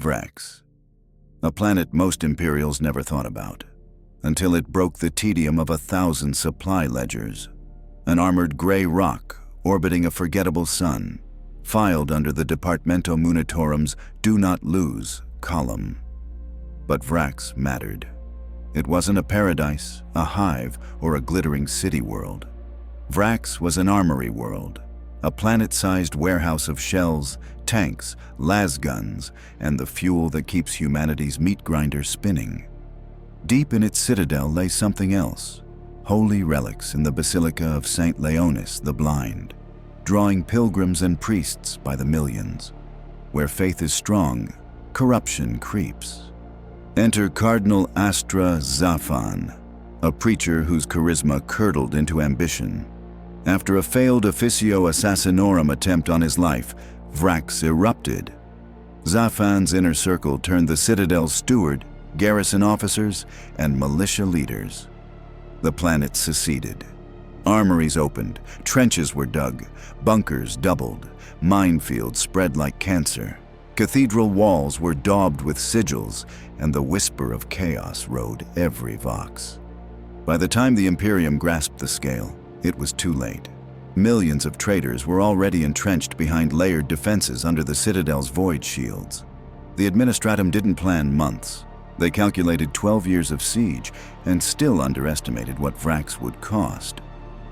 Vraks, a planet most Imperials never thought about, until it broke the tedium of 1,000 supply ledgers. An armored gray rock orbiting a forgettable sun, filed under the Departamento Munitorum's Do Not Lose column. But Vraks mattered. It wasn't a paradise, a hive, or a glittering city world. Vraks was an armory world, a planet-sized warehouse of shells, tanks, lasguns, and the fuel that keeps humanity's meat grinder spinning. Deep in its citadel lay something else, holy relics in the Basilica of St. Leonis the Blind, drawing pilgrims and priests by the millions. Where faith is strong, corruption creeps. Enter Cardinal Astra Zafan, a preacher whose charisma curdled into ambition. After a failed officio assassinorum attempt on his life, Vraks erupted. Zafan's inner circle turned the Citadel's steward, garrison officers, and militia leaders. The planet seceded. Armories opened, trenches were dug, bunkers doubled, minefields spread like cancer. Cathedral walls were daubed with sigils, and the whisper of chaos rode every vox. By the time the Imperium grasped the scale, it was too late. Millions of traitors were already entrenched behind layered defenses under the Citadel's void shields. The Administratum didn't plan months. They calculated 12 years of siege and still underestimated what Vraks would cost.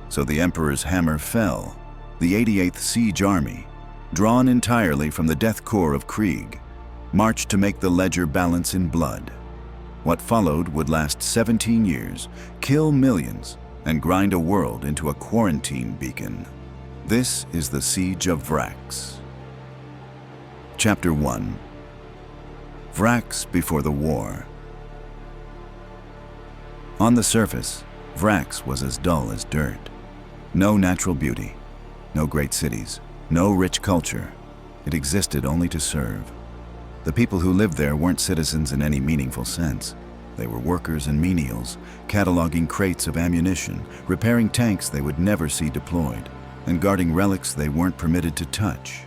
So the Emperor's hammer fell. The 88th Siege Army, drawn entirely from the death core of Krieg, marched to make the ledger balance in blood. What followed would last 17 years, kill millions, and grind a world into a quarantine beacon. This is the Siege of Vraks. Chapter 1. Vraks before the war. On the surface, Vraks was as dull as dirt. No natural beauty, no great cities, no rich culture. It existed only to serve. The people who lived there weren't citizens in any meaningful sense. They were workers and menials, cataloging crates of ammunition, repairing tanks they would never see deployed, and guarding relics they weren't permitted to touch.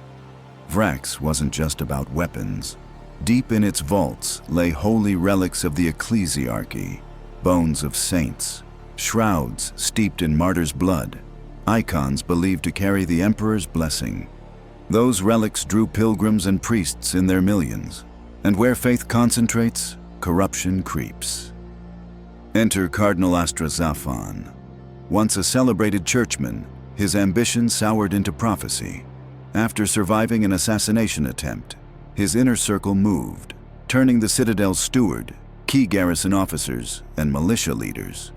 Vraks wasn't just about weapons. Deep in its vaults lay holy relics of the ecclesiarchy, bones of saints, shrouds steeped in martyrs' blood, icons believed to carry the Emperor's blessing. Those relics drew pilgrims and priests in their millions, and where faith concentrates, corruption creeps. Enter Cardinal Astra Zafan. Once a celebrated churchman, his ambition soured into prophecy. After surviving an assassination attempt, his inner circle moved, turning the Citadel's steward, key garrison officers, and militia leaders.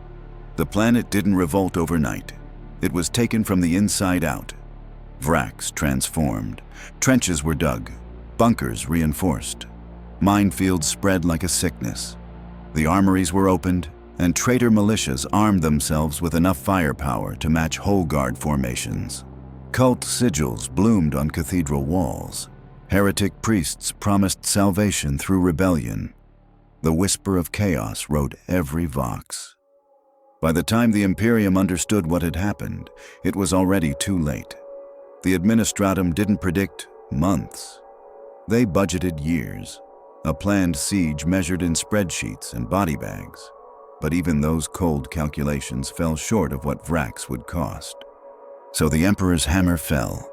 The planet didn't revolt overnight. It was taken from the inside out. Vraks transformed. Trenches were dug, bunkers reinforced. Minefields spread like a sickness. The armories were opened, and traitor militias armed themselves with enough firepower to match whole guard formations. Cult sigils bloomed on cathedral walls. Heretic priests promised salvation through rebellion. The whisper of chaos rode every vox. By the time the Imperium understood what had happened, it was already too late. The Administratum didn't predict months. They budgeted years. A planned siege measured in spreadsheets and body bags. But even those cold calculations fell short of what Vraks would cost. So the Emperor's hammer fell.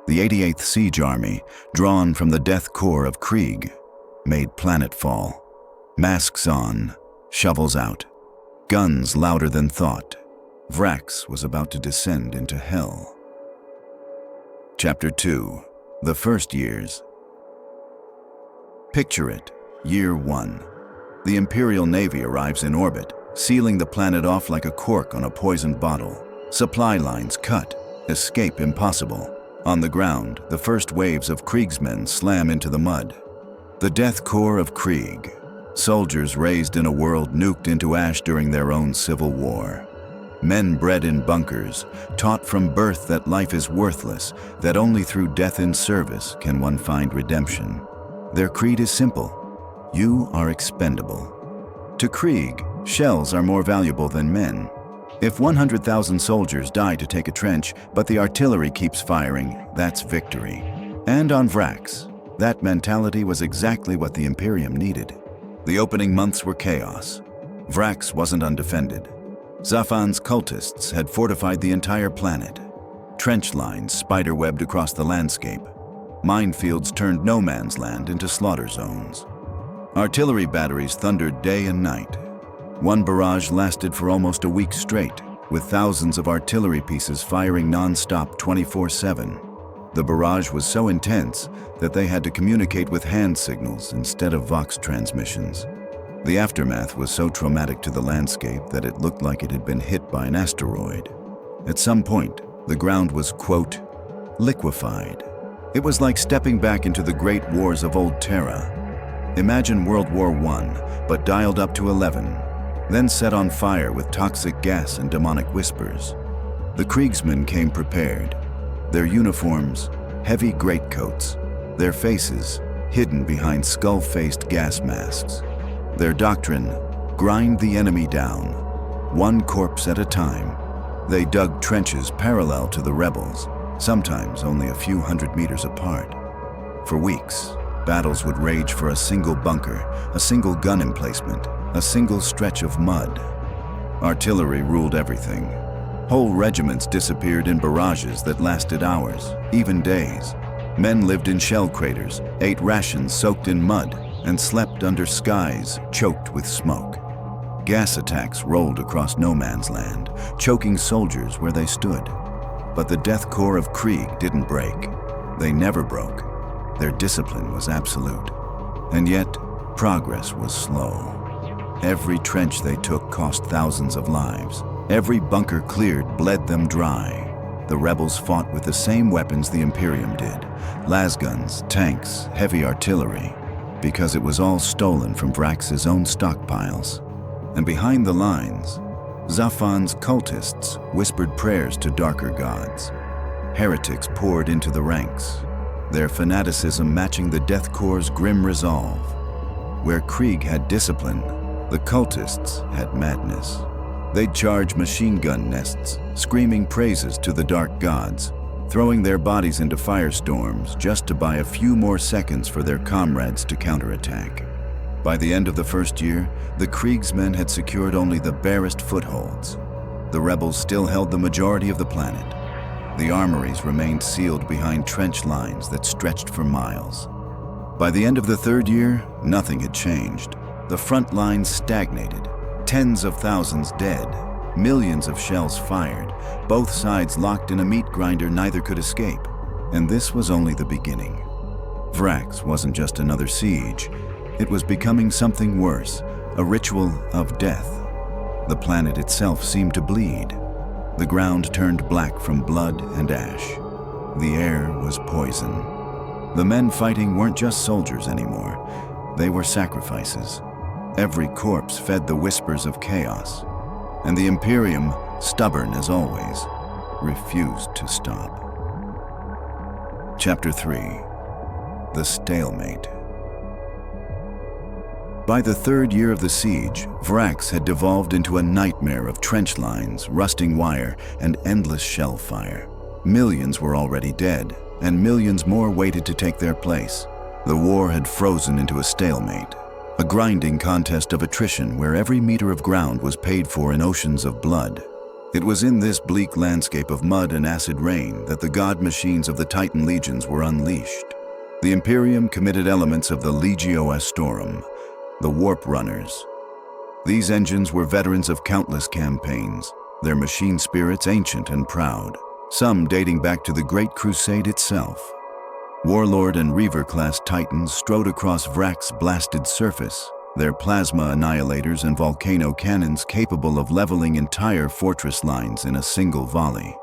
The 88th Siege Army, drawn from the death core of Krieg, made planetfall. Masks on, shovels out, guns louder than thought. Vraks was about to descend into hell. Chapter 2. The First Years. Picture it, Year 1. The Imperial Navy arrives in orbit, sealing the planet off like a cork on a poisoned bottle. Supply lines cut, escape impossible. On the ground, the first waves of Kriegsmen slam into the mud. The death core of Krieg. Soldiers raised in a world nuked into ash during their own civil war. Men bred in bunkers, taught from birth that life is worthless, that only through death in service can one find redemption. Their creed is simple: you are expendable. To Krieg, shells are more valuable than men. If 100,000 soldiers die to take a trench, but the artillery keeps firing, that's victory. And on Vraks, That mentality was exactly what the Imperium needed. The opening months were chaos. Vraks wasn't undefended. Zafan's cultists had fortified the entire planet. Trench lines spiderwebbed across the landscape. Minefields turned no man's land into slaughter zones. Artillery batteries thundered day and night. One barrage lasted for almost a week straight, with thousands of artillery pieces firing non-stop 24/7. The barrage was so intense that they had to communicate with hand signals instead of Vox transmissions. The aftermath was so traumatic to the landscape that it looked like it had been hit by an asteroid. At some point, the ground was, quote, liquefied. It was like stepping back into the great wars of old Terra. Imagine World War I, but dialed up to 11, then set on fire with toxic gas and demonic whispers. The Kriegsmen came prepared. Their uniforms, heavy greatcoats, their faces hidden behind skull-faced gas masks. Their doctrine, grind the enemy down, one corpse at a time. They dug trenches parallel to the rebels, sometimes only a few hundred meters apart. For weeks, battles would rage for a single bunker, a single gun emplacement, a single stretch of mud. Artillery ruled everything. Whole regiments disappeared in barrages that lasted hours, even days. Men lived in shell craters, ate rations soaked in mud, and slept under skies choked with smoke. Gas attacks rolled across no man's land, choking soldiers where they stood. But the death core of Krieg didn't break. They never broke. Their discipline was absolute. And yet, progress was slow. Every trench they took cost thousands of lives. Every bunker cleared bled them dry. The rebels fought with the same weapons the Imperium did: lasguns, tanks, heavy artillery, because it was all stolen from Vraks' own stockpiles. And behind the lines, Zafan's cultists whispered prayers to darker gods. Heretics poured into the ranks, their fanaticism matching the Death Corps' grim resolve. Where Krieg had discipline, the cultists had madness. They'd charge machine gun nests, screaming praises to the dark gods, throwing their bodies into firestorms just to buy a few more seconds for their comrades to counterattack. By the end of the first year, the Kriegsmen had secured only the barest footholds. The rebels still held the majority of the planet. The armories remained sealed behind trench lines that stretched for miles. By the end of the third year, nothing had changed. The front lines stagnated, tens of thousands dead, millions of shells fired, both sides locked in a meat grinder neither could escape. And this was only the beginning. Vraks wasn't just another siege. It was becoming something worse, a ritual of death. The planet itself seemed to bleed. The ground turned black from blood and ash. The air was poison. The men fighting weren't just soldiers anymore. They were sacrifices. Every corpse fed the whispers of chaos. And the Imperium, stubborn as always, refused to stop. Chapter 3. The Stalemate. By the third year of the siege, Vraks had devolved into a nightmare of trench lines, rusting wire, and endless shell fire. Millions were already dead, and millions more waited to take their place. The war had frozen into a stalemate, a grinding contest of attrition where every meter of ground was paid for in oceans of blood. It was in this bleak landscape of mud and acid rain that the god machines of the Titan legions were unleashed. The Imperium committed elements of the Legio Astorum, the Warp Runners. These engines were veterans of countless campaigns, their machine spirits ancient and proud, some dating back to the Great Crusade itself. Warlord and Reaver-class Titans strode across Vraks' blasted surface, their plasma annihilators and volcano cannons capable of leveling entire fortress lines in a single volley.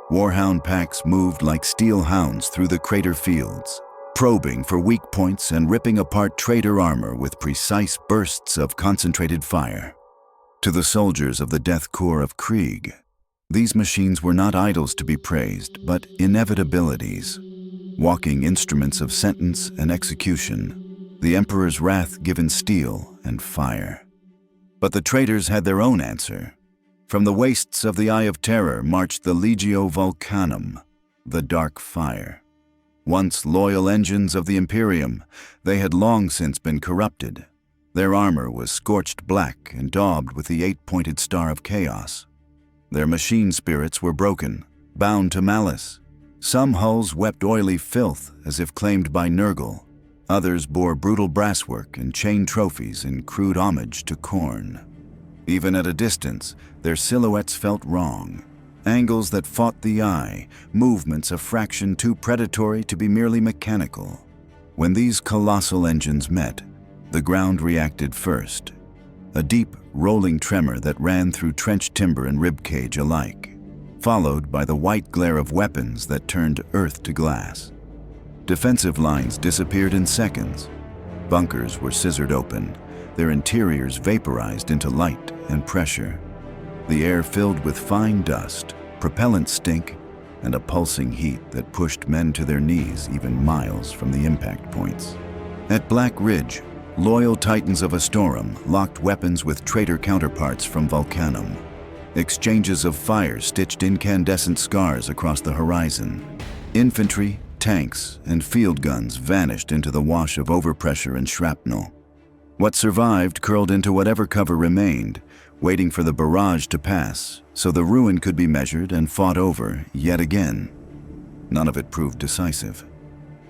Warhound packs moved like steel hounds through the crater fields, probing for weak points and ripping apart traitor armor with precise bursts of concentrated fire. To the soldiers of the Death Corps of Krieg, these machines were not idols to be praised, but inevitabilities, walking instruments of sentence and execution, the Emperor's wrath given steel and fire. But the traitors had their own answer. From the wastes of the Eye of Terror marched the Legio Vulcanum, the Dark Fire. Once loyal engines of the Imperium, they had long since been corrupted. Their armor was scorched black and daubed with the 8-pointed star of chaos. Their machine spirits were broken, bound to malice. Some hulls wept oily filth as if claimed by Nurgle. Others bore brutal brasswork and chain trophies in crude homage to Khorne. Even at a distance, their silhouettes felt wrong. Angles that fought the eye, movements a fraction too predatory to be merely mechanical. When these colossal engines met, the ground reacted first. A deep, rolling tremor that ran through trenched timber and ribcage alike, followed by the white glare of weapons that turned earth to glass. Defensive lines disappeared in seconds. Bunkers were scissored open, their interiors vaporized into light and pressure. The air filled with fine dust, propellant stink, and a pulsing heat that pushed men to their knees even miles from the impact points. At Black Ridge, loyal titans of Astorum locked weapons with traitor counterparts from Volcanum. Exchanges of fire stitched incandescent scars across the horizon. Infantry, tanks, and field guns vanished into the wash of overpressure and shrapnel. What survived curled into whatever cover remained, waiting for the barrage to pass, so the ruin could be measured and fought over yet again. None of it proved decisive.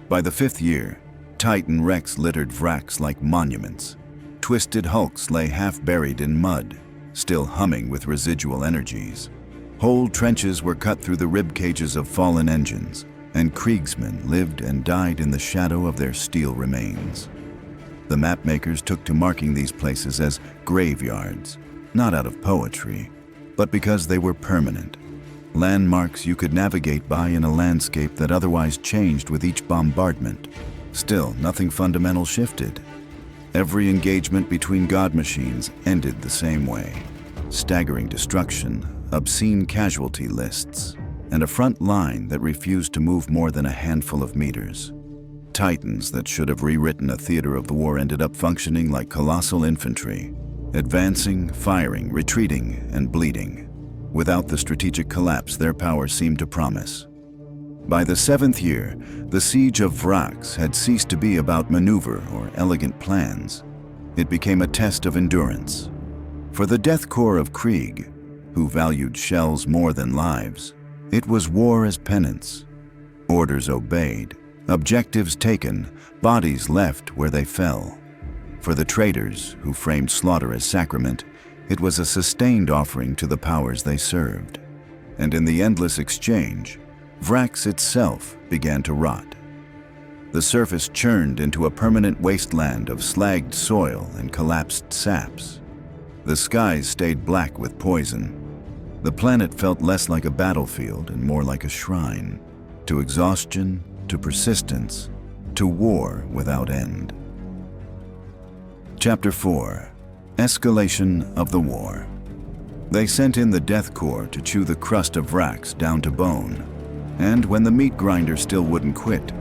By the 5th year, Titan wrecks littered Vraks like monuments. Twisted hulks lay half-buried in mud, still humming with residual energies. Whole trenches were cut through the rib cages of fallen engines, and Kriegsmen lived and died in the shadow of their steel remains. The mapmakers took to marking these places as graveyards, not out of poetry, but because they were permanent. Landmarks you could navigate by in a landscape that otherwise changed with each bombardment. Still, nothing fundamental shifted. Every engagement between god machines ended the same way. Staggering destruction, obscene casualty lists, and a front line that refused to move more than a handful of meters. Titans that should have rewritten a theater of the war ended up functioning like colossal infantry, advancing, firing, retreating, and bleeding. Without the strategic collapse their power seemed to promise. By the 7th year, the siege of Vraks had ceased to be about maneuver or elegant plans. It became a test of endurance. For the death corps of Krieg, who valued shells more than lives, it was war as penance. Orders obeyed, objectives taken, bodies left where they fell. For the traitors, who framed slaughter as sacrament, it was a sustained offering to the powers they served. And in the endless exchange, Vraks itself began to rot. The surface churned into a permanent wasteland of slagged soil and collapsed saps. The skies stayed black with poison. The planet felt less like a battlefield and more like a shrine, to exhaustion, to persistence, to war without end. Chapter 4. Escalation of the War. They sent in the Death Corps to chew the crust of Vraks down to bone, and when the meat grinder still wouldn't quit,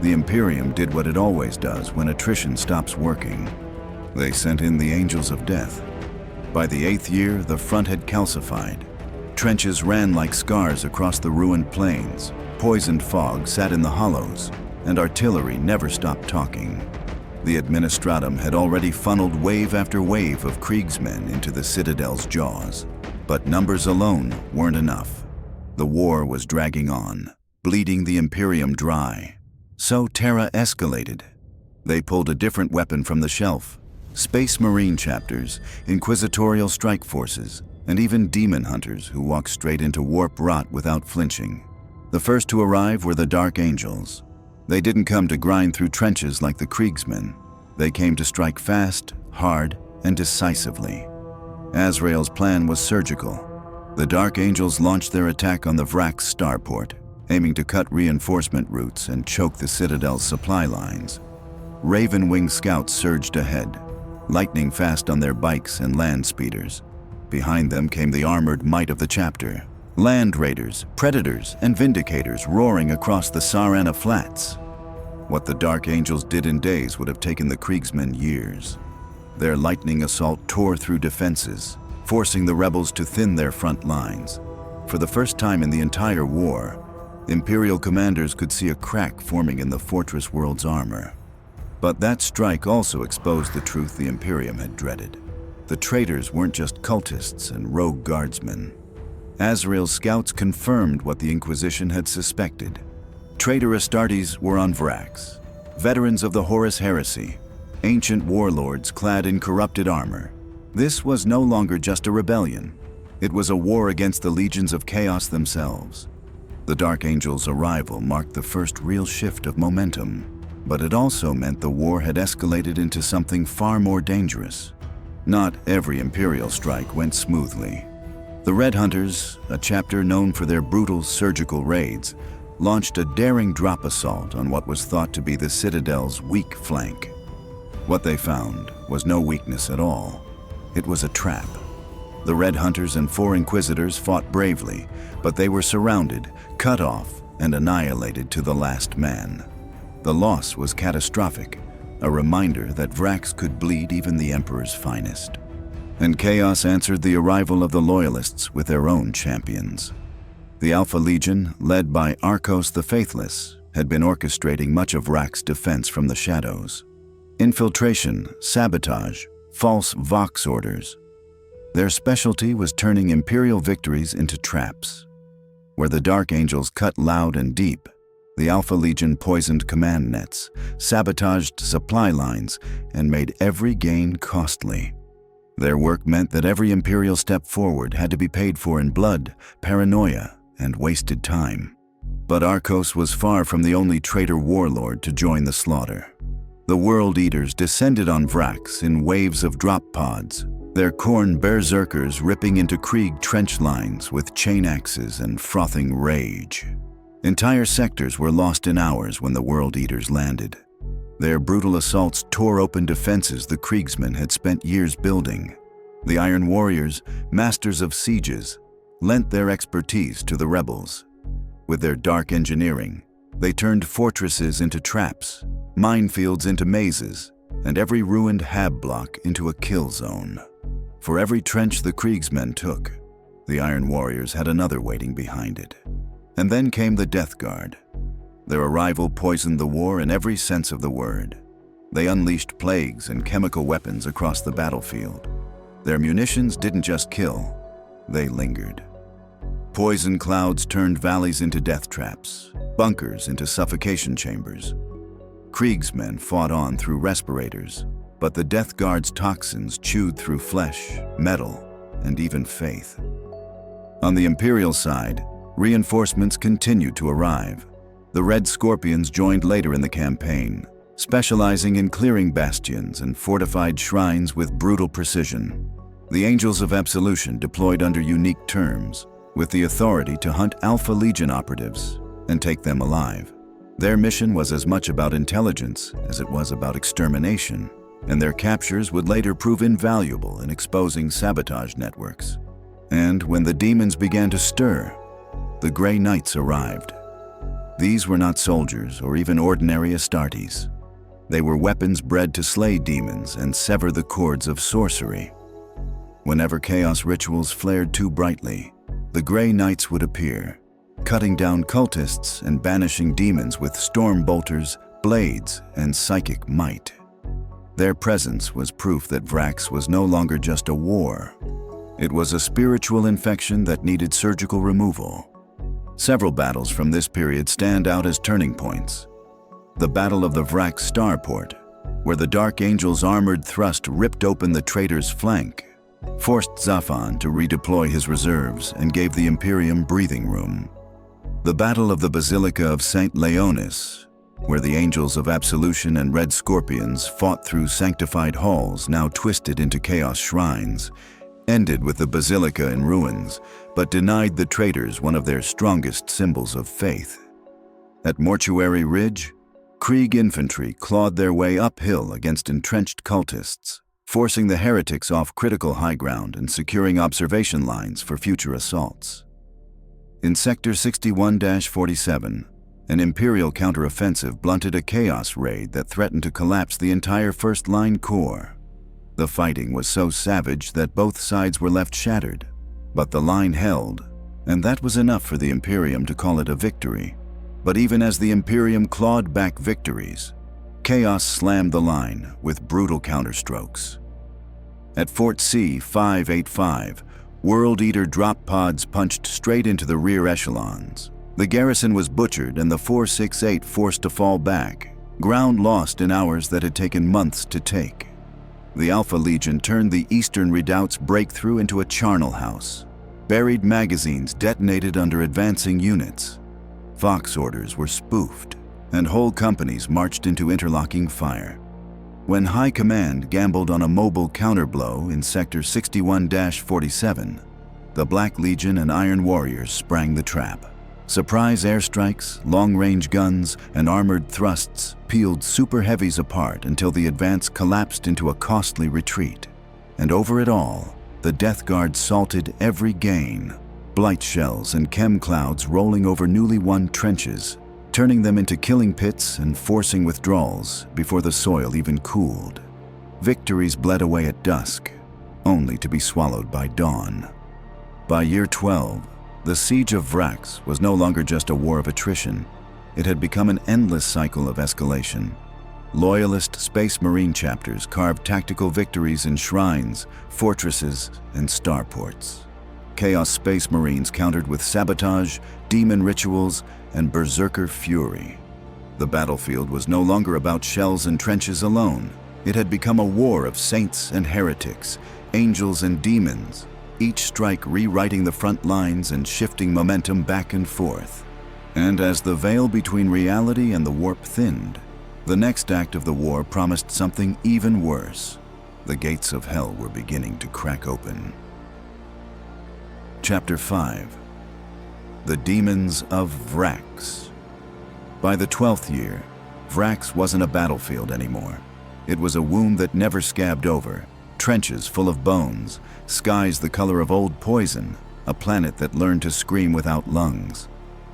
the Imperium did what it always does when attrition stops working. They sent in the Angels of Death. By the 8th year, the front had calcified. Trenches ran like scars across the ruined plains, poisoned fog sat in the hollows, and artillery never stopped talking. The Administratum had already funneled wave after wave of Kriegsmen into the Citadel's jaws. But numbers alone weren't enough. The war was dragging on, bleeding the Imperium dry. So Terra escalated. They pulled a different weapon from the shelf. Space Marine chapters, Inquisitorial strike forces, and even demon hunters who walked straight into warp rot without flinching. The first to arrive were the Dark Angels. They didn't come to grind through trenches like the Kriegsmen. They came to strike fast, hard, and decisively. Azrael's plan was surgical. The Dark Angels launched their attack on the Vraks starport, aiming to cut reinforcement routes and choke the Citadel's supply lines. Raven-winged scouts surged ahead, lightning fast on their bikes and land speeders. Behind them came the armored might of the chapter. Land raiders, predators, and vindicators roaring across the Sarana Flats. What the Dark Angels did in days would have taken the Kriegsmen years. Their lightning assault tore through defenses, forcing the rebels to thin their front lines. For the first time in the entire war, Imperial commanders could see a crack forming in the fortress world's armor. But that strike also exposed the truth the Imperium had dreaded. The traitors weren't just cultists and rogue guardsmen. Azrael's scouts confirmed what the Inquisition had suspected. Traitor Astartes were on Vraks, veterans of the Horus heresy, ancient warlords clad in corrupted armor. This was no longer just a rebellion. It was a war against the legions of chaos themselves. The Dark Angel's arrival marked the first real shift of momentum, but it also meant the war had escalated into something far more dangerous. Not every Imperial strike went smoothly. The Red Hunters, a chapter known for their brutal surgical raids, launched a daring drop assault on what was thought to be the Citadel's weak flank. What they found was no weakness at all. It was a trap. The Red Hunters and 4 Inquisitors fought bravely, but they were surrounded, cut off, and annihilated to the last man. The loss was catastrophic, a reminder that Vraks could bleed even the Emperor's finest. And Chaos answered the arrival of the Loyalists with their own champions. The Alpha Legion, led by Arcos the Faithless, had been orchestrating much of Vraks' defense from the shadows. Infiltration, sabotage, false Vox orders. Their specialty was turning Imperial victories into traps. Where the Dark Angels cut loud and deep, the Alpha Legion poisoned command nets, sabotaged supply lines, and made every gain costly. Their work meant that every Imperial step forward had to be paid for in blood, paranoia, and wasted time. But Arcos was far from the only traitor warlord to join the slaughter. The World Eaters descended on Vraks in waves of drop pods, their Khorne berserkers ripping into Krieg trench lines with chain axes and frothing rage. Entire sectors were lost in hours when the World Eaters landed. Their brutal assaults tore open defenses the Kriegsmen had spent years building. The Iron Warriors, masters of sieges, lent their expertise to the rebels. With their dark engineering, they turned fortresses into traps, minefields into mazes, and every ruined hab block into a kill zone. For every trench the Kriegsmen took, the Iron Warriors had another waiting behind it. And then came the Death Guard. Their arrival poisoned the war in every sense of the word. They unleashed plagues and chemical weapons across the battlefield. Their munitions didn't just kill, they lingered. Poison clouds turned valleys into death traps, bunkers into suffocation chambers. Kriegsmen fought on through respirators, but the Death Guard's toxins chewed through flesh, metal, and even faith. On the Imperial side, reinforcements continued to arrive. The Red Scorpions joined later in the campaign, specializing in clearing bastions and fortified shrines with brutal precision. The Angels of Absolution deployed under unique terms, with the authority to hunt Alpha Legion operatives and take them alive. Their mission was as much about intelligence as it was about extermination, and their captures would later prove invaluable in exposing sabotage networks. And when the demons began to stir, the Grey Knights arrived. These were not soldiers or even ordinary Astartes. They were weapons bred to slay demons and sever the cords of sorcery. Whenever chaos rituals flared too brightly, the Grey Knights would appear, cutting down cultists and banishing demons with storm bolters, blades, and psychic might. Their presence was proof that Vraks was no longer just a war. It was a spiritual infection that needed surgical removal. Several battles from this period stand out as turning points. The Battle of the Vraks Starport, where the Dark Angel's armored thrust ripped open the traitor's flank, forced Zaphon to redeploy his reserves and gave the Imperium breathing room. The Battle of the Basilica of St. Leonis, where the Angels of Absolution and Red Scorpions fought through sanctified halls now twisted into chaos shrines, ended with the Basilica in ruins, but denied the traitors one of their strongest symbols of faith. At Mortuary Ridge, Krieg infantry clawed their way uphill against entrenched cultists, forcing the heretics off critical high ground and securing observation lines for future assaults. In Sector 61-47, an Imperial counteroffensive blunted a chaos raid that threatened to collapse the entire first-line corps. The fighting was so savage that both sides were left shattered, but the line held, And that was enough for the Imperium to call it a victory. But even as the Imperium clawed back victories, chaos slammed the line with brutal counterstrokes. At Fort C-585, World Eater drop pods punched straight into the rear echelons. The garrison was butchered and the 468 forced to fall back, ground lost in hours that had taken months to take. The Alpha Legion turned the eastern redoubt's breakthrough into a charnel house. Buried magazines detonated under advancing units. Fox orders were spoofed, and whole companies marched into interlocking fire. When High Command gambled on a mobile counterblow in Sector 61-47, the Black Legion and Iron Warriors sprang the trap. Surprise airstrikes, long-range guns, and armored thrusts peeled super heavies apart until the advance collapsed into a costly retreat. And over it all, the Death Guard salted every gain, blight shells and chem clouds rolling over newly won trenches, turning them into killing pits and forcing withdrawals before the soil even cooled. Victories bled away at dusk, only to be swallowed by dawn. By year 12, the siege of Vraks was no longer just a war of attrition. It had become an endless cycle of escalation. Loyalist Space Marine chapters carved tactical victories in shrines, fortresses, and starports. Chaos Space Marines countered with sabotage, demon rituals, and berserker fury. The battlefield was no longer about shells and trenches alone. It had become a war of saints and heretics, angels and demons, each strike rewriting the front lines and shifting momentum back and forth. And as the veil between reality and the warp thinned, the next act of the war promised something even worse. The gates of hell were beginning to crack open. Chapter 5. The Demons of Vraks. By the 12th year, Vraks wasn't a battlefield anymore. It was a wound that never scabbed over, trenches full of bones, skies the color of old poison, a planet that learned to scream without lungs.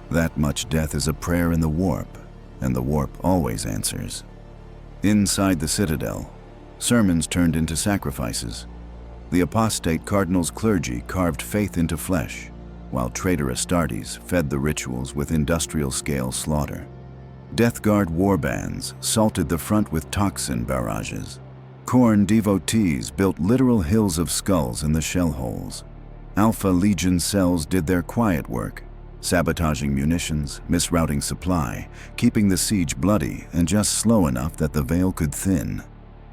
That much death is a prayer in the warp, and the warp always answers. Inside the Citadel, sermons turned into sacrifices. The apostate Cardinal's clergy carved faith into flesh, while traitor Astartes fed the rituals with industrial-scale slaughter. Death Guard warbands salted the front with toxin barrages. Khorne devotees built literal hills of skulls in the shell holes. Alpha Legion cells did their quiet work, sabotaging munitions, misrouting supply, keeping the siege bloody and just slow enough that the veil could thin.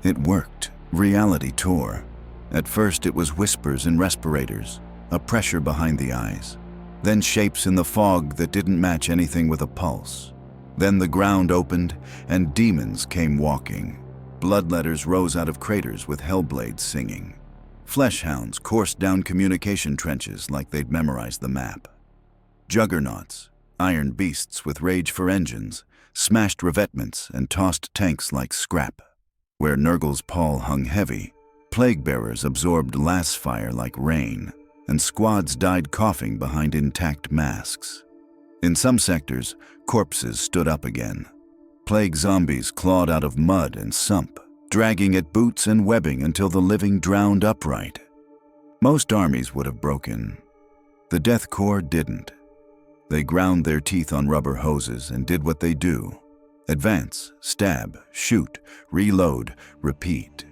It worked. Reality tore. At first it was whispers in respirators, a pressure behind the eyes, then shapes in the fog that didn't match anything with a pulse. Then the ground opened and demons came walking. Bloodletters rose out of craters with hellblades singing. Fleshhounds coursed down communication trenches like they'd memorized the map. Juggernauts, iron beasts with rage for engines, smashed revetments and tossed tanks like scrap. Where Nurgle's pall hung heavy, plague-bearers absorbed lass fire like rain, and squads died coughing behind intact masks. In some sectors, corpses stood up again. Plague zombies clawed out of mud and sump, dragging at boots and webbing until the living drowned upright. Most armies would have broken. The Death Corps didn't. They ground their teeth on rubber hoses and did what they do. Advance, stab, shoot, reload, repeat.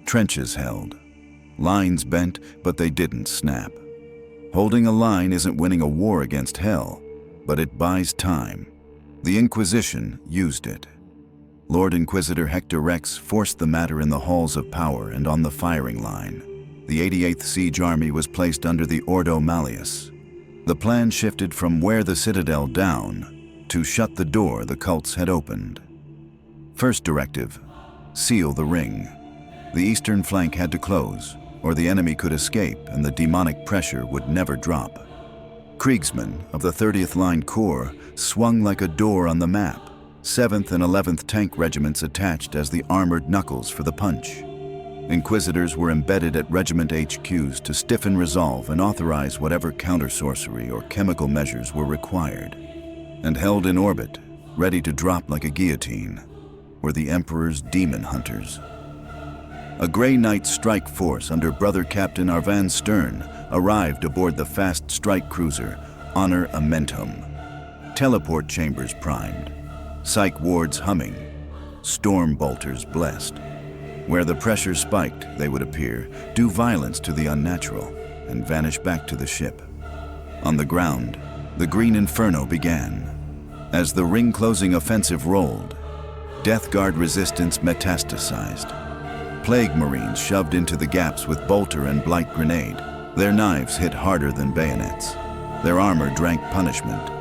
Trenches held. Lines bent, but they didn't snap. Holding a line isn't winning a war against hell, but it buys time. The Inquisition used it. Lord Inquisitor Hector Rex forced the matter in the halls of power and on the firing line. The 88th Siege Army was placed under the Ordo Malleus. The plan shifted from wear the Citadel down to shut the door the cults had opened. First directive, seal the ring. The eastern flank had to close, or the enemy could escape and the demonic pressure would never drop. Kriegsmen of the 30th Line Corps swung like a door on the map, 7th and 11th Tank Regiments attached as the armored knuckles for the punch. Inquisitors were embedded at regiment HQs to stiffen resolve and authorize whatever counter-sorcery or chemical measures were required. And held in orbit, ready to drop like a guillotine, were the Emperor's demon hunters. A Grey Knight strike force under Brother Captain Arvan Stern arrived aboard the fast strike cruiser Honor Amentum. Teleport chambers primed, psych wards humming, storm bolters blessed. Where the pressure spiked, they would appear, do violence to the unnatural, and vanish back to the ship. On the ground, the Green Inferno began. As the ring-closing offensive rolled, Death Guard resistance metastasized. Plague Marines shoved into the gaps with bolter and blight grenade. Their knives hit harder than bayonets. Their armor drank punishment.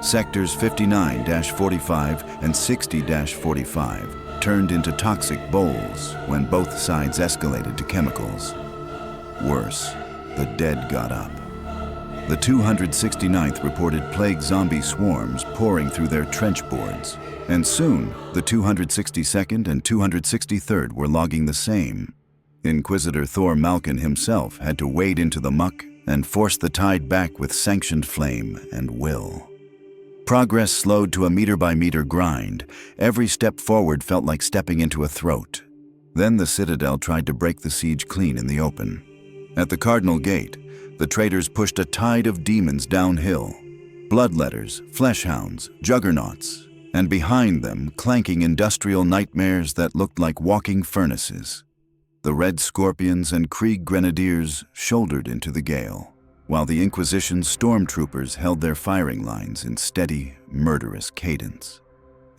Sectors 59-45 and 60-45 turned into toxic bowls when both sides escalated to chemicals. Worse, the dead got up. The 269th reported plague zombie swarms pouring through their trench boards, and soon the 262nd and 263rd were logging the same. Inquisitor Thor Malkin himself had to wade into the muck and force the tide back with sanctioned flame and will. Progress slowed to a meter-by-meter grind. Every step forward felt like stepping into a throat. Then the Citadel tried to break the siege clean in the open. At the Cardinal Gate, the traitors pushed a tide of demons downhill. Bloodletters, fleshhounds, juggernauts, and behind them clanking industrial nightmares that looked like walking furnaces. The Red Scorpions and Krieg Grenadiers shouldered into the gale, while the Inquisition's stormtroopers held their firing lines in steady, murderous cadence.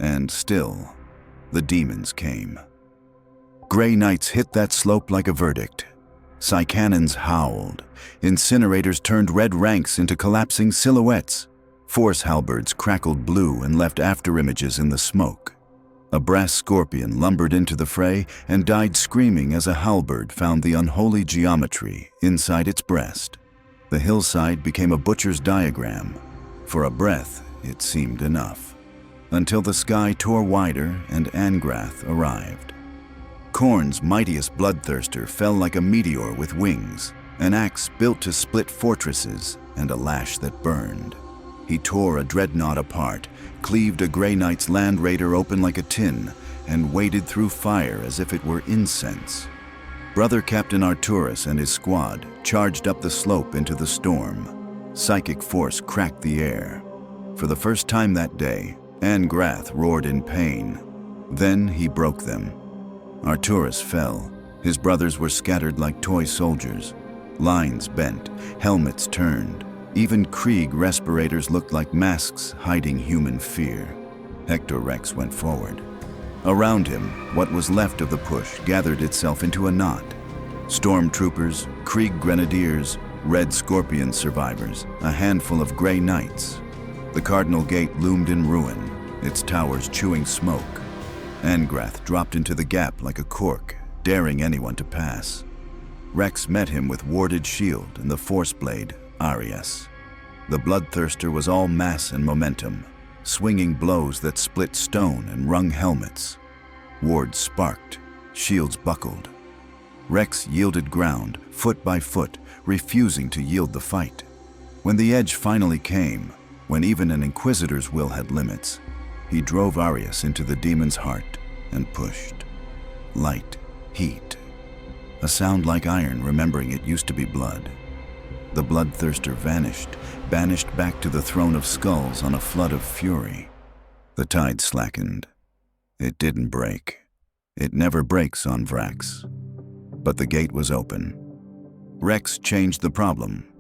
And still, the demons came. Gray Knights hit that slope like a verdict. Psy-cannons howled. Incinerators turned red ranks into collapsing silhouettes. Force halberds crackled blue and left afterimages in the smoke. A brass scorpion lumbered into the fray and died screaming as a halberd found the unholy geometry inside its breast. The hillside became a butcher's diagram. For a breath, it seemed enough. Until the sky tore wider and Angrath arrived. Khorne's mightiest bloodthirster fell like a meteor with wings, an axe built to split fortresses and a lash that burned. He tore a dreadnought apart, cleaved a Grey Knight's Land Raider open like a tin, and waded through fire as if it were incense. Brother Captain Arturus and his squad charged up the slope into the storm. Psychic force cracked the air. For the first time that day, Angrath roared in pain. Then he broke them. Arturus fell. His brothers were scattered like toy soldiers. Lines bent, helmets turned. Even Krieg respirators looked like masks hiding human fear. Hector Rex went forward. Around him, what was left of the push gathered itself into a knot. Stormtroopers, Krieg Grenadiers, Red Scorpion survivors, a handful of Grey Knights. The Cardinal Gate loomed in ruin, its towers chewing smoke. Angrath dropped into the gap like a cork, daring anyone to pass. Rex met him with warded shield and the force blade, Arias. The bloodthirster was all mass and momentum, swinging blows that split stone and wrung helmets. Wards sparked, shields buckled. Rex yielded ground, foot by foot, refusing to yield the fight. When the edge finally came, when even an Inquisitor's will had limits, he drove Arias into the demon's heart and pushed. Light, heat. A sound like iron remembering it used to be blood. The bloodthirster vanished, banished back to the throne of skulls on a flood of fury. The tide slackened. It didn't break. It never breaks on Vraks. But the gate was open. Rex changed the problem.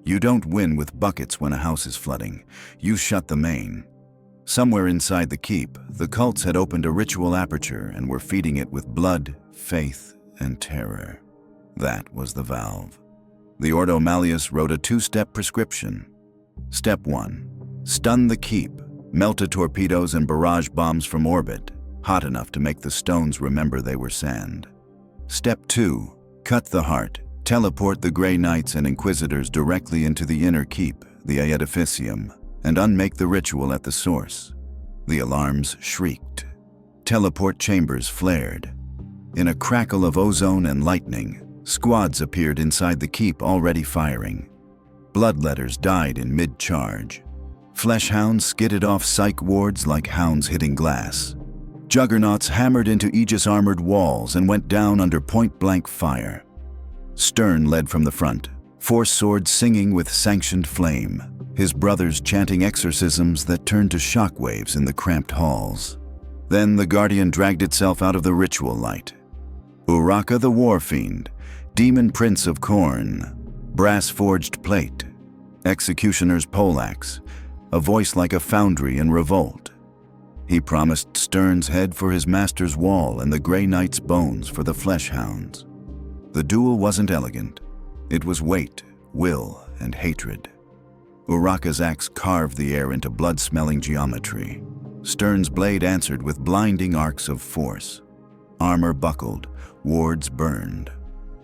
You don't win with buckets when a house is flooding. You shut the main. Somewhere inside the keep, the cults had opened a ritual aperture and were feeding it with blood, faith, and terror. That was the valve. The Ordo Malleus wrote a two-step prescription. Step 1. Stun the keep. Melta torpedoes and barrage bombs from orbit, hot enough to make the stones remember they were sand. Step 2. Cut the heart. Teleport the Grey Knights and Inquisitors directly into the inner keep, the Aedificium, and unmake the ritual at the source. The alarms shrieked. Teleport chambers flared. In a crackle of ozone and lightning, squads appeared inside the keep already firing. Bloodletters died in mid-charge. Fleshhounds skidded off psych wards like hounds hitting glass. Juggernauts hammered into Aegis-armored walls and went down under point-blank fire. Stern led from the front, Force sword singing with sanctioned flame, his brothers chanting exorcisms that turned to shockwaves in the cramped halls. Then the Guardian dragged itself out of the ritual light. Uraka the War Fiend, Demon Prince of Khorne, brass-forged plate, executioner's poleaxe, a voice like a foundry in revolt. He promised Stern's head for his master's wall and the Grey Knight's bones for the flesh hounds. The duel wasn't elegant. It was weight, will, and hatred. Uraka's axe carved the air into blood-smelling geometry. Stern's blade answered with blinding arcs of force. Armor buckled, wards burned.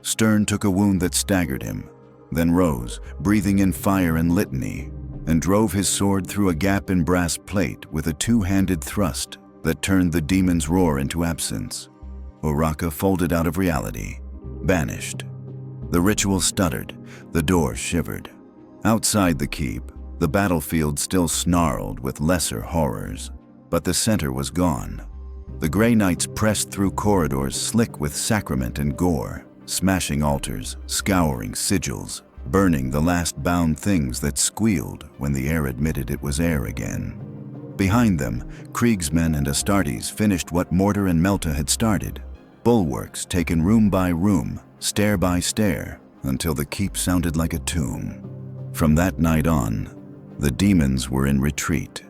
Stern took a wound that staggered him, then rose, breathing in fire and litany, and drove his sword through a gap in brass plate with a two-handed thrust that turned the demon's roar into absence. Uraka folded out of reality, banished. The ritual stuttered, the door shivered. Outside the keep, the battlefield still snarled with lesser horrors, but the center was gone. The Grey Knights pressed through corridors slick with sacrament and gore, smashing altars, scouring sigils, burning the last bound things that squealed when the air admitted it was air again. Behind them, Kriegsmen and Astartes finished what Mortar and Melta had started, bulwarks taken room by room, stair by stair, until the keep sounded like a tomb. From that night on, the demons were in retreat.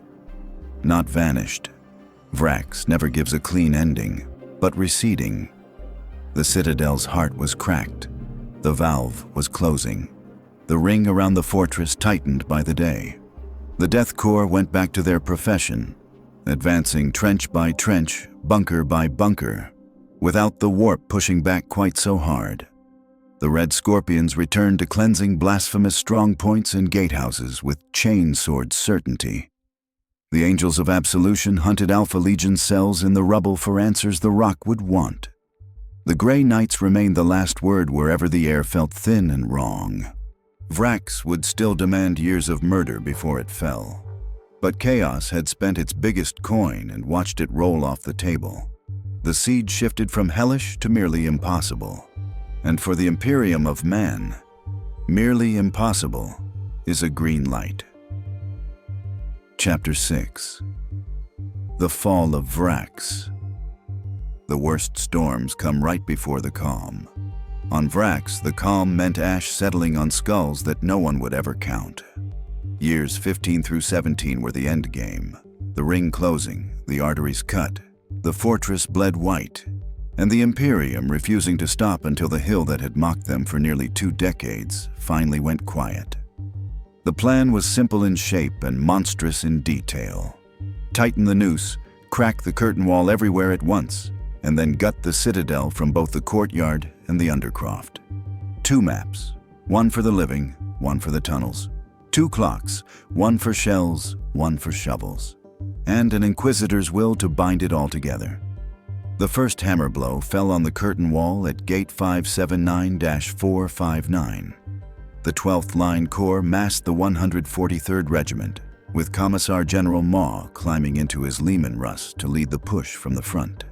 Not vanished. Vraks never gives a clean ending, but receding. The Citadel's heart was cracked. The valve was closing. The ring around the fortress tightened by the day. The Death Corps went back to their profession, advancing trench by trench, bunker by bunker, without the warp pushing back quite so hard. The Red Scorpions returned to cleansing blasphemous strongpoints and gatehouses with chainsword certainty. The Angels of Absolution hunted Alpha Legion cells in the rubble for answers the Rock would want. The Grey Knights remained the last word wherever the air felt thin and wrong. Vraks would still demand years of murder before it fell. But Chaos had spent its biggest coin and watched it roll off the table. The siege shifted from hellish to merely impossible. And for the Imperium of man, merely impossible is a green light. Chapter 6. The Fall of Vraks. The worst storms come right before the calm. On Vraks, the calm meant ash settling on skulls that no one would ever count. Years 15 through 17 were the end game. The ring closing, the arteries cut, the fortress bled white, and the Imperium refusing to stop until the hill that had mocked them for nearly 2 decades finally went quiet. The plan was simple in shape and monstrous in detail. Tighten the noose, crack the curtain wall everywhere at once, and then gut the citadel from both the courtyard and the undercroft. 2 maps, one for the living, one for the tunnels. 2 clocks, one for shells, one for shovels. And an Inquisitor's will to bind it all together. The first hammer blow fell on the curtain wall at Gate 579-459. The 12th Line Corps massed the 143rd Regiment, with Commissar General Maw climbing into his Lehman Russ to lead the push from the front.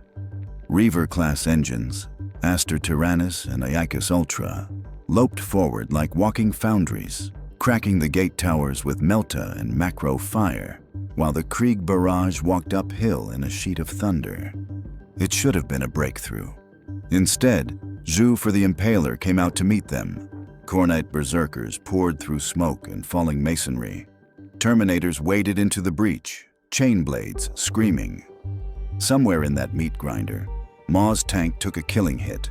Reaver-class engines, Aster Tyrannus and Iacus Ultra, loped forward like walking foundries, cracking the gate towers with Melta and Macro fire, while the Krieg barrage walked uphill in a sheet of thunder. It should have been a breakthrough. Instead, Zhu for the Impaler came out to meet them. Khornite berserkers poured through smoke and falling masonry. Terminators waded into the breach, chain blades screaming. Somewhere in that meat grinder, Maw's tank took a killing hit.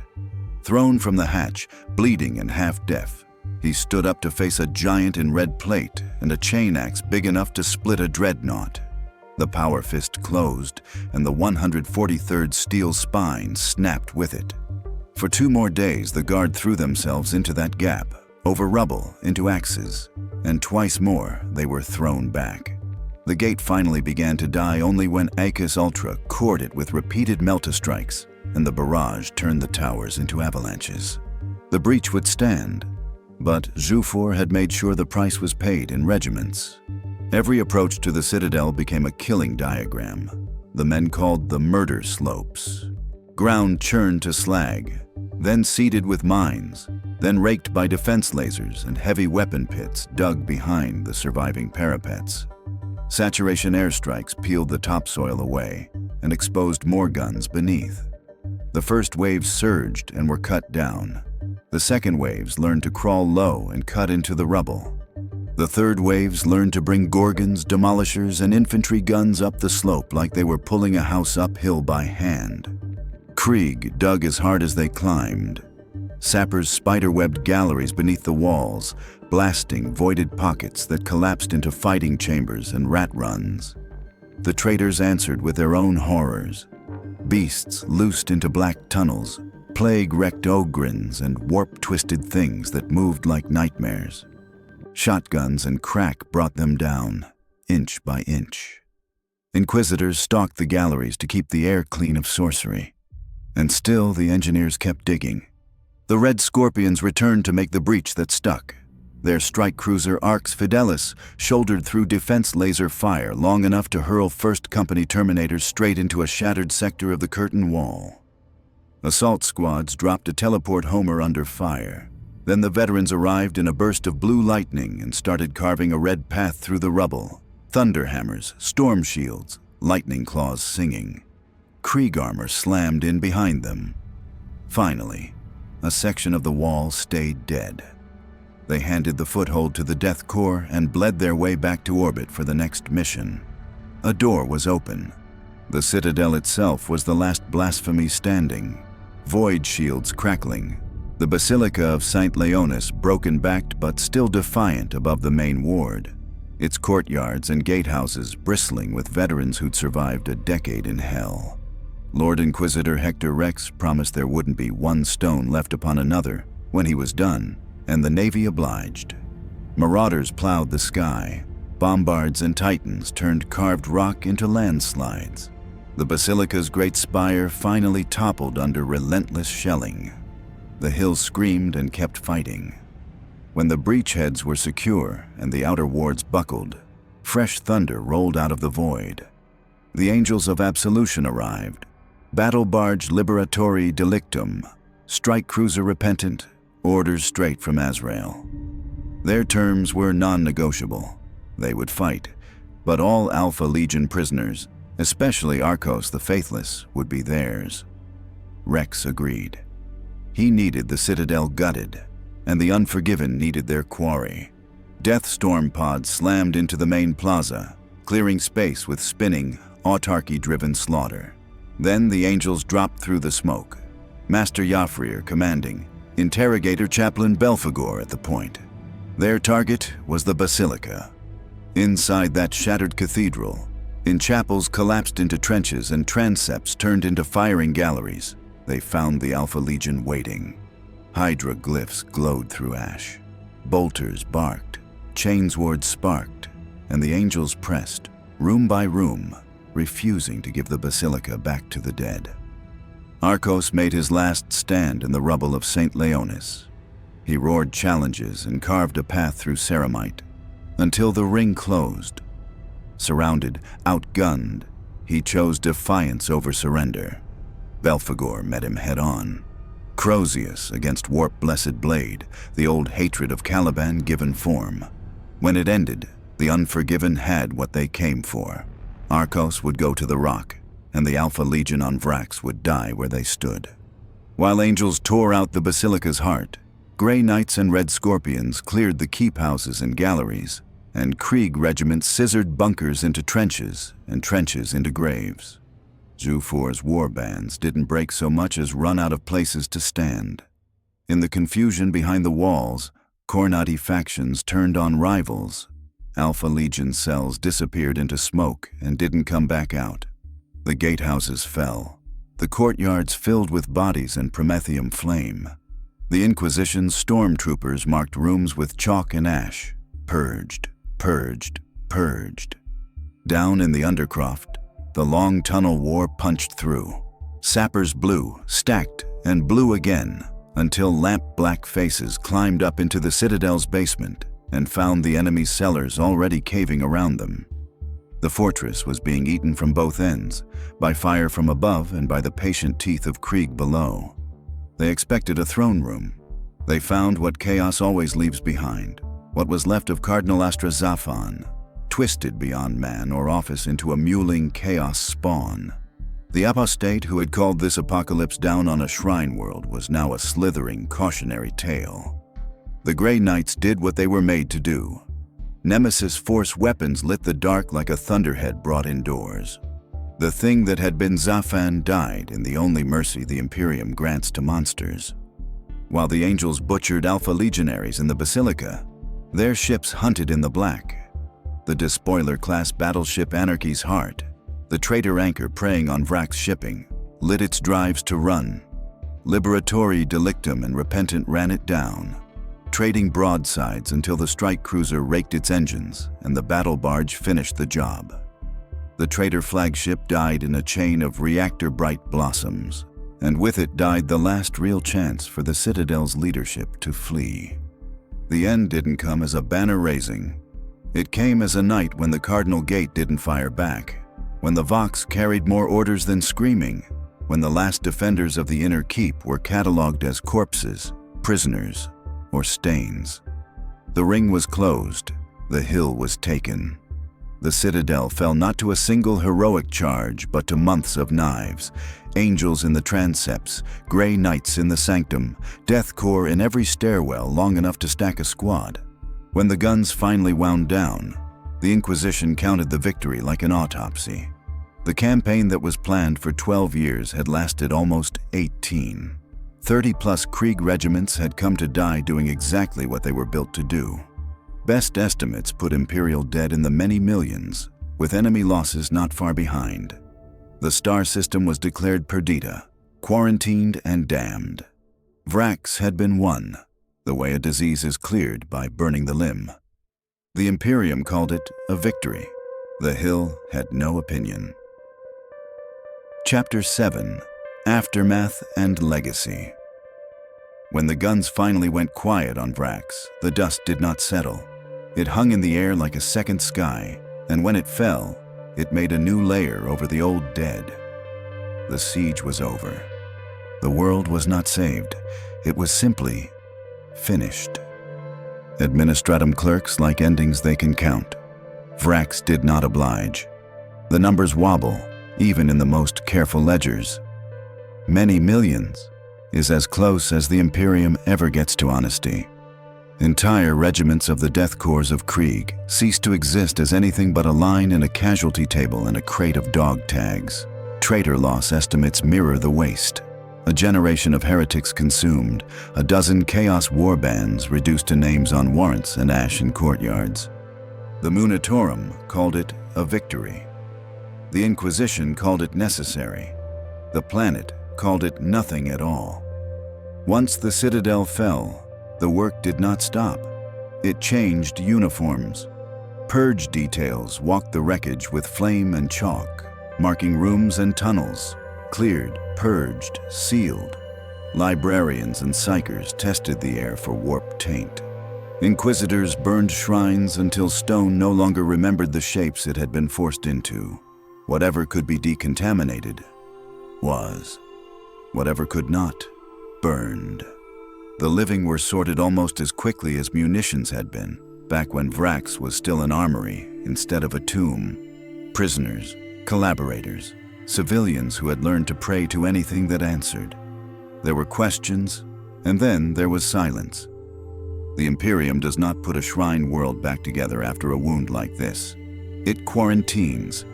Thrown from the hatch, bleeding and half-deaf, he stood up to face a giant in red plate and a chain axe big enough to split a dreadnought. The power fist closed, and the 143rd steel spine snapped with it. For 2 more days, the Guard threw themselves into that gap, over rubble, into axes, and twice more they were thrown back. The gate finally began to die only when Iacus Ultra cored it with repeated Melta strikes, and the barrage turned the towers into avalanches. The breach would stand, but Zhufor had made sure the price was paid in regiments. Every approach to the citadel became a killing diagram, the men called the murder slopes. Ground churned to slag, then seeded with mines, then raked by defense lasers and heavy weapon pits dug behind the surviving parapets. Saturation airstrikes peeled the topsoil away and exposed more guns beneath. The first waves surged and were cut down. The second waves learned to crawl low and cut into the rubble. The third waves learned to bring Gorgons, demolishers, and infantry guns up the slope like they were pulling a house uphill by hand. Krieg dug as hard as they climbed. Sappers spider-webbed galleries beneath the walls, blasting voided pockets that collapsed into fighting chambers and rat runs. The traitors answered with their own horrors. Beasts loosed into black tunnels, plague-wrecked ogrins, and warp-twisted things that moved like nightmares. Shotguns and crack brought them down, inch by inch. Inquisitors stalked the galleries to keep the air clean of sorcery. And still the engineers kept digging. The Red Scorpions returned to make the breach that stuck. Their strike cruiser Arx Fidelis shouldered through defense laser fire long enough to hurl 1st Company Terminators straight into a shattered sector of the curtain wall. Assault squads dropped a teleport Homer under fire. Then the veterans arrived in a burst of blue lightning and started carving a red path through the rubble. Thunder hammers, storm shields, lightning claws singing. Krieg armor slammed in behind them. Finally, a section of the wall stayed dead. They handed the foothold to the Death Corps and bled their way back to orbit for the next mission. A door was open. The Citadel itself was the last blasphemy standing. Void shields crackling. The Basilica of St. Leonis broken-backed but still defiant above the main ward. Its courtyards and gatehouses bristling with veterans who'd survived a decade in hell. Lord Inquisitor Hector Rex promised there wouldn't be one stone left upon another when he was done, and the Navy obliged. Marauders plowed the sky. Bombards and Titans turned carved rock into landslides. The Basilica's great spire finally toppled under relentless shelling. The hills screamed and kept fighting. When the breachheads were secure and the outer wards buckled, fresh thunder rolled out of the void. The Angels of Absolution arrived. Battle barge Liberatori Delictum, strike cruiser Repentant, orders straight from Azrael. Their terms were non-negotiable. They would fight, but all Alpha Legion prisoners, especially Arcos the Faithless, would be theirs. Rex agreed. He needed the Citadel gutted, and the Unforgiven needed their quarry. Death Storm pods slammed into the main plaza, clearing space with spinning, autarky-driven slaughter. Then the Angels dropped through the smoke. Master Yafrir commanding, Interrogator Chaplain Belphegor at the point. Their target was the Basilica. Inside that shattered cathedral, in chapels collapsed into trenches and transepts turned into firing galleries, they found the Alpha Legion waiting. Hydra glyphs glowed through ash. Bolters barked, chainswords sparked, and the Angels pressed, room by room, refusing to give the Basilica back to the dead. Arcos made his last stand in the rubble of St. Leonis. He roared challenges and carved a path through Ceramite, until the ring closed. Surrounded, outgunned, he chose defiance over surrender. Belphegor met him head-on. Crozius against Warp-Blessed Blade, the old hatred of Caliban given form. When it ended, the Unforgiven had what they came for. Arcos would go to the Rock, and the Alpha Legion on Vraks would die where they stood. While Angels tore out the Basilica's heart, Grey Knights and Red Scorpions cleared the keep houses and galleries, and Krieg regiments scissored bunkers into trenches and trenches into graves. Zhufor's war bands didn't break so much as run out of places to stand. In the confusion behind the walls, Cornati factions turned on rivals. Alpha Legion cells disappeared into smoke and didn't come back out. The gatehouses fell. The courtyards filled with bodies and promethium flame. The Inquisition's stormtroopers marked rooms with chalk and ash. Purged, purged, purged. Down in the Undercroft, the long tunnel war punched through. Sappers blew, stacked, and blew again, until lamp-black faces climbed up into the Citadel's basement and found the enemy's cellars already caving around them. The fortress was being eaten from both ends, by fire from above and by the patient teeth of Krieg below. They expected a throne room. They found what chaos always leaves behind, what was left of Cardinal Astrazafan, twisted beyond man or office into a mewling chaos spawn. The apostate who had called this apocalypse down on a shrine world was now a slithering, cautionary tale. The Grey Knights did what they were made to do. Nemesis Force weapons lit the dark like a thunderhead brought indoors. The thing that had been Zafan died in the only mercy the Imperium grants to monsters. While the angels butchered Alpha Legionaries in the Basilica, their ships hunted in the black. The despoiler-class battleship Anarchy's Heart, the traitor anchor preying on Vraks shipping, lit its drives to run. Liberatory Delictum and Repentant ran it down, trading broadsides until the strike cruiser raked its engines and the battle barge finished the job. The traitor flagship died in a chain of reactor-bright blossoms, and with it died the last real chance for the Citadel's leadership to flee. The end didn't come as a banner raising. It came as a night when the Cardinal Gate didn't fire back, when the Vox carried more orders than screaming, when the last defenders of the inner keep were catalogued as corpses, prisoners, or stains. The ring was closed, the hill was taken. The Citadel fell not to a single heroic charge, but to months of knives, angels in the transepts, Grey Knights in the sanctum, Death Corps in every stairwell long enough to stack a squad. When the guns finally wound down, the Inquisition counted the victory like an autopsy. The campaign that was planned for 12 years had lasted almost 18. 30-plus Krieg regiments had come to die doing exactly what they were built to do. Best estimates put Imperial dead in the many millions, with enemy losses not far behind. The star system was declared perdita, quarantined and damned. Vraks had been won, the way a disease is cleared by burning the limb. The Imperium called it a victory. The Hill had no opinion. Chapter 7: Aftermath and Legacy. When the guns finally went quiet on Vraks, the dust did not settle. It hung in the air like a second sky, and when it fell, it made a new layer over the old dead. The siege was over. The world was not saved. It was simply finished. Administratum clerks like endings they can count. Vraks did not oblige. The numbers wobble, even in the most careful ledgers. Many millions is as close as the Imperium ever gets to honesty. Entire regiments of the Death Corps of Krieg ceased to exist as anything but a line in a casualty table and a crate of dog tags. Traitor loss estimates mirror the waste. A generation of heretics consumed, a dozen chaos war bands reduced to names on warrants and ash in courtyards. The Munitorum called it a victory. The Inquisition called it necessary. The planet called it nothing at all. Once the Citadel fell, the work did not stop. It changed uniforms. Purge details walked the wreckage with flame and chalk, marking rooms and tunnels. Cleared, purged, sealed. Librarians and psychers tested the air for warp taint. Inquisitors burned shrines until stone no longer remembered the shapes it had been forced into. Whatever could be decontaminated was. Whatever could not, burned. The living were sorted almost as quickly as munitions had been, back when Vraks was still an armory instead of a tomb. Prisoners, collaborators, civilians who had learned to pray to anything that answered. There were questions, and then there was silence. The Imperium does not put a shrine world back together after a wound like this. It quarantines.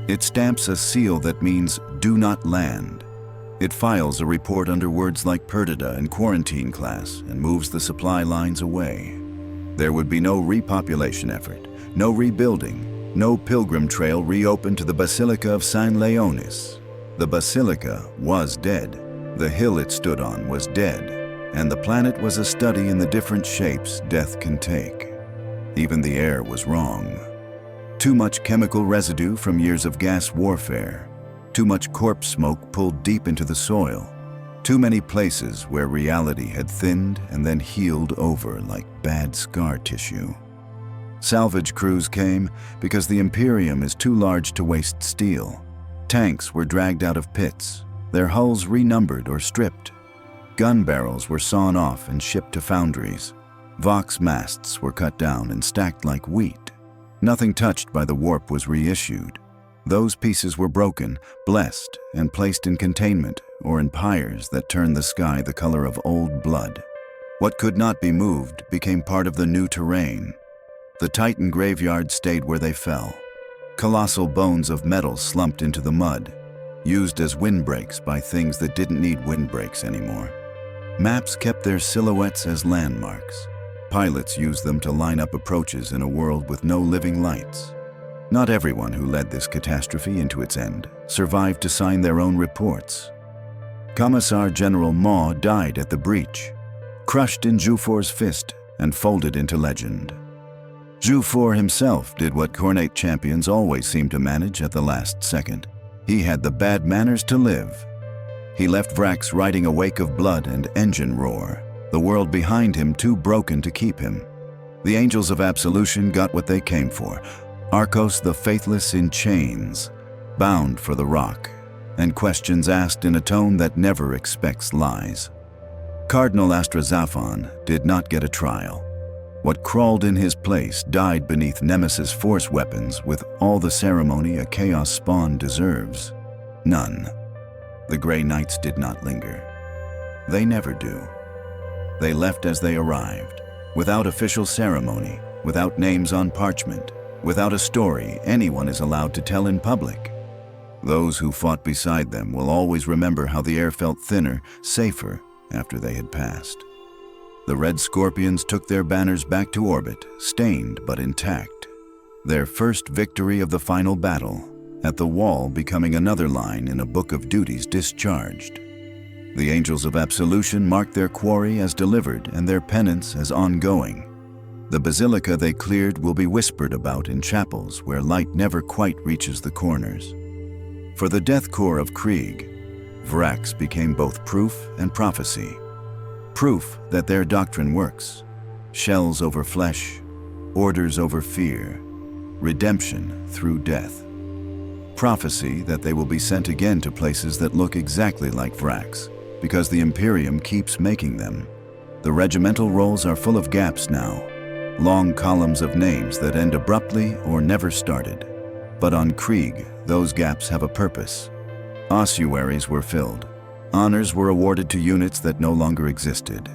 It stamps a seal that means "do not land." It files a report under words like perdita and quarantine class and moves the supply lines away. There would be no repopulation effort, no rebuilding, no pilgrim trail reopened to the Basilica of San Leonis. The Basilica was dead. The hill it stood on was dead, and the planet was a study in the different shapes death can take. Even the air was wrong. Too much chemical residue from years of gas warfare. Too much corpse smoke pulled deep into the soil. Too many places where reality had thinned and then healed over like bad scar tissue. Salvage crews came because the Imperium is too large to waste steel. Tanks were dragged out of pits, their hulls renumbered or stripped. Gun barrels were sawn off and shipped to foundries. Vox masts were cut down and stacked like wheat. Nothing touched by the warp was reissued. Those pieces were broken, blessed, and placed in containment or in pyres that turned the sky the color of old blood. What could not be moved became part of the new terrain. The Titan graveyards stayed where they fell. Colossal bones of metal slumped into the mud, used as windbreaks by things that didn't need windbreaks anymore. Maps kept their silhouettes as landmarks. Pilots used them to line up approaches in a world with no living lights. Not everyone who led this catastrophe into its end survived to sign their own reports. Commissar General Maw died at the breach, crushed in Jufor's fist and folded into legend. Jufor himself did what Cornate champions always seem to manage at the last second. He had the bad manners to live. He left Vraks riding a wake of blood and engine roar, the world behind him too broken to keep him. The Angels of Absolution got what they came for. Arcos the Faithless in chains, bound for the rock, and questions asked in a tone that never expects lies. Cardinal Astrazaphon did not get a trial. What crawled in his place died beneath Nemesis force weapons with all the ceremony a chaos spawn deserves. None. The Grey Knights did not linger. They never do. They left as they arrived, without official ceremony, without names on parchment, without a story anyone is allowed to tell in public. Those who fought beside them will always remember how the air felt thinner, safer, after they had passed. The Red Scorpions took their banners back to orbit, stained but intact. Their first victory of the final battle, at the wall becoming another line in a book of duties discharged. The Angels of Absolution marked their quarry as delivered and their penance as ongoing. The basilica they cleared will be whispered about in chapels where light never quite reaches the corners. For the Death Corps of Krieg, Vraks became both proof and prophecy. Proof that their doctrine works. Shells over flesh, orders over fear, redemption through death. Prophecy that they will be sent again to places that look exactly like Vraks, because the Imperium keeps making them. The regimental rolls are full of gaps now, long columns of names that end abruptly or never started. But on Krieg, those gaps have a purpose. Ossuaries were filled. Honors were awarded to units that no longer existed.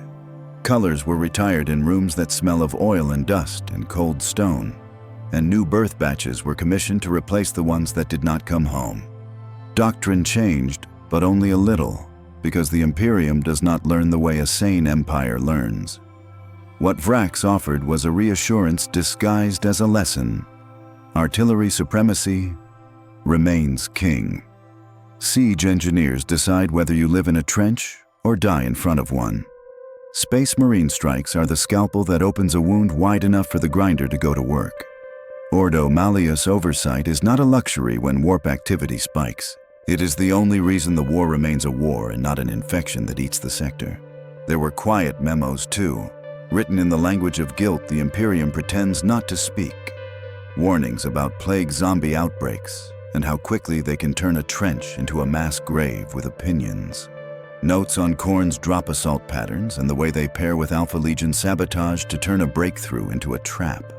Colors were retired in rooms that smell of oil and dust and cold stone. And new birth batches were commissioned to replace the ones that did not come home. Doctrine changed, but only a little, because the Imperium does not learn the way a sane empire learns. What Vraks offered was a reassurance disguised as a lesson. Artillery supremacy remains king. Siege engineers decide whether you live in a trench or die in front of one. Space Marine strikes are the scalpel that opens a wound wide enough for the grinder to go to work. Ordo Malleus oversight is not a luxury when warp activity spikes. It is the only reason the war remains a war and not an infection that eats the sector. There were quiet memos too, written in the language of guilt the Imperium pretends not to speak. Warnings about plague zombie outbreaks and how quickly they can turn a trench into a mass grave with opinions. Notes on Khorne's drop assault patterns and the way they pair with Alpha Legion sabotage to turn a breakthrough into a trap.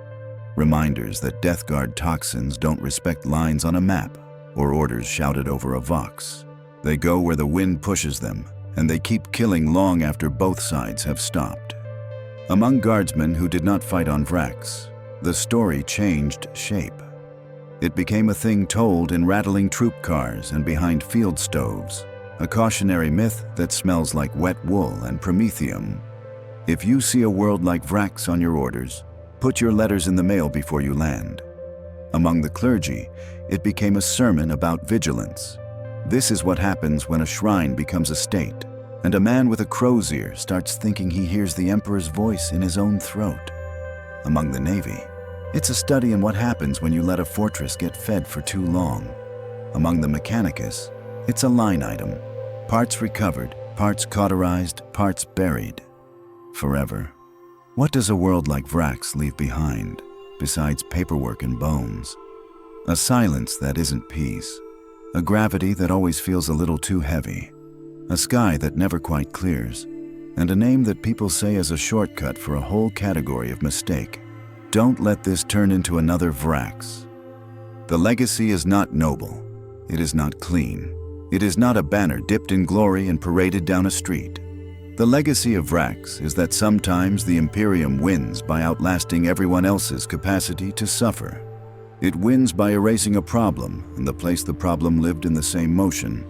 Reminders that Death Guard toxins don't respect lines on a map or orders shouted over a vox. They go where the wind pushes them, and they keep killing long after both sides have stopped. Among guardsmen who did not fight on Vraks, the story changed shape. It became a thing told in rattling troop cars and behind field stoves, a cautionary myth that smells like wet wool and promethium. If you see a world like Vraks on your orders, put your letters in the mail before you land. Among the clergy, it became a sermon about vigilance. This is what happens when a shrine becomes a state, and a man with a crow's ear starts thinking he hears the Emperor's voice in his own throat. Among the Navy, it's a study in what happens when you let a fortress get fed for too long. Among the Mechanicus, it's a line item. Parts recovered, parts cauterized, parts buried. Forever. What does a world like Vraks leave behind, besides paperwork and bones? A silence that isn't peace. A gravity that always feels a little too heavy. a sky that never quite clears, and a name that people say is a shortcut for a whole category of mistake. Don't let this turn into another Vraks. The legacy is not noble. It is not clean. It is not a banner dipped in glory and paraded down a street. The legacy of Vraks is that sometimes the Imperium wins by outlasting everyone else's capacity to suffer. It wins by erasing a problem in the place the problem lived in the same motion.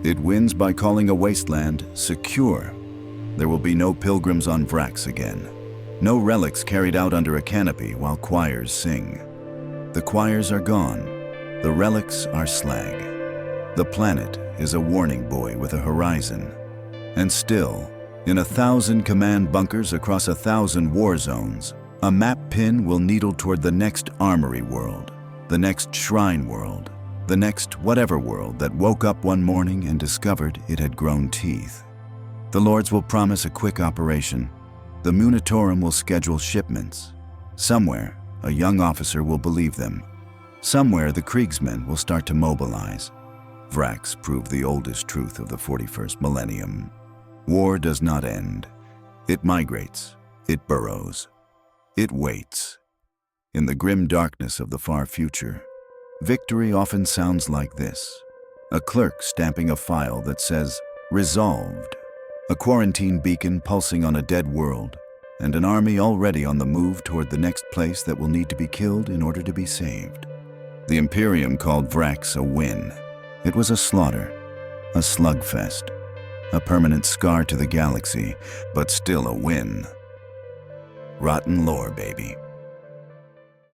It wins by calling a wasteland secure. There will be no pilgrims on Vraks again. No relics carried out under a canopy while choirs sing. The choirs are gone. The relics are slag. The planet is a warning buoy with a horizon. And still, in 1,000 command bunkers across 1,000 war zones, a map pin will needle toward the next armory world, the next shrine world, the next whatever world that woke up one morning and discovered it had grown teeth. The lords will promise a quick operation. The Munitorum will schedule shipments. Somewhere, a young officer will believe them. Somewhere, the Kriegsmen will start to mobilize. Vraks proved the oldest truth of the 41st millennium. War does not end. It migrates. It burrows. It waits. In the grim darkness of the far future, victory often sounds like this. A clerk stamping a file that says, "Resolved." A quarantine beacon pulsing on a dead world, and an army already on the move toward the next place that will need to be killed in order to be saved. The Imperium called Vraks a win. It was a slaughter, a slugfest, a permanent scar to the galaxy, but still a win. Rotten lore, baby.